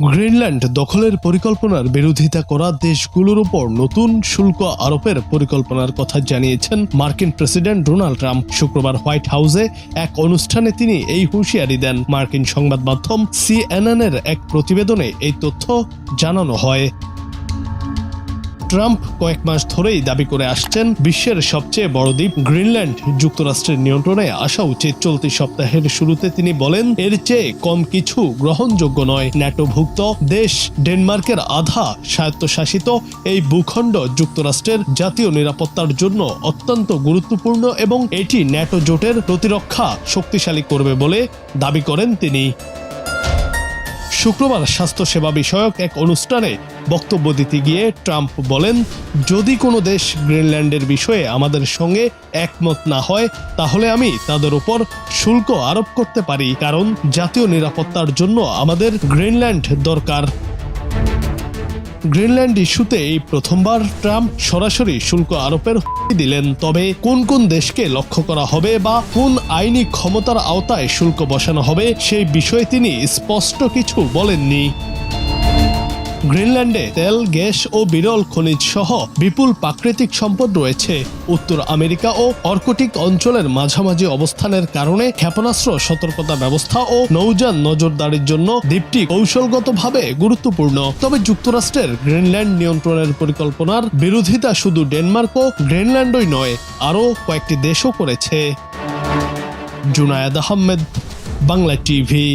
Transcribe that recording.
Greenland দখলের পরিকল্পনার বিরোধিতা করা দেশগুলোর উপর নতুন শুল্ক আরোপের পরিকল্পনার কথা জানিয়েছেন মার্কিন প্রেসিডেন্ট ডোনাল্ড ট্রাম্প। শুক্রবার হোয়াইট হাউসে এক অনুষ্ঠানে তিনি এই হুঁশিয়ারি দেন। মার্কিন সংবাদ মাধ্যম CNN-এর এক প্রতিবেদনে এই তথ্য জানানো হয়। ট্রাম্প কয়েক মাস ধরেই দাবি করে আসছেন, বিশ্বের সবচেয়ে বড় দ্বীপ গ্রিনল্যান্ড যুক্তরাষ্ট্রের নিয়ন্ত্রণে আসা উচিত। চলতি সপ্তাহের শুরুতে তিনি বলেন, এর চেয়ে কম কিছু গ্রহণযোগ্য নয়। ন্যাটোভুক্ত দেশ ডেনমার্কের আধা স্বায়ত্তশাসিত এই ভূখণ্ড যুক্তরাষ্ট্রের জাতীয় নিরাপত্তার জন্য অত্যন্ত গুরুত্বপূর্ণ এবং এটি ন্যাটো জোটের প্রতিরক্ষা শক্তিশালী করবে বলে দাবি করেন তিনি। শুক্রবার স্বাস্থ্যসেবা বিষয়ক এক অনুষ্ঠানে বক্তব্য দিতে গিয়ে ট্রাম্প বলেন, যদি কোনো দেশ গ্রিনল্যান্ডের বিষয়ে আমাদের সঙ্গে একমত না হয় তাহলে আমি তাদের উপর শুল্ক আরোপ করতে পারি, কারণ জাতীয় নিরাপত্তার জন্য আমাদের গ্রিনল্যান্ড দরকার। গ্রিনল্যান্ড ইস্যুতে এই প্রথমবার ট্রাম্প সরাসরি শুল্ক আরোপের হুমকি দিলেন। তবে কোন কোন দেশকে লক্ষ্য করা হবে বা কোন আইনি ক্ষমতার আওতায় শুল্ক বসানো হবে সেই বিষয়ে তিনি স্পষ্ট কিছু বলেননি। গ্রিনল্যান্ডে তেল, গ্যাস ও বিরল খনিজ সহ বিপুল প্রাকৃতিক সম্পদ রয়েছে। উত্তর আমেরিকা ও আর্কটিক অঞ্চলের মাঝামাঝি অবস্থানের কারণে ক্ষেপণাস্ত্র সতর্কতা ব্যবস্থা ও নৌযান নজরদারির জন্য দ্বীপটি কৌশলগতভাবে গুরুত্বপূর্ণ। তবে যুক্তরাষ্ট্রের গ্রিনল্যান্ড নিয়ন্ত্রণের পরিকল্পনার বিরোধিতা শুধু ডেনমার্ক ও গ্রিনল্যান্ডই নয়, আরও কয়েকটি দেশও করেছে। জুনায়েদ আহমেদ, বাংলা টিভি।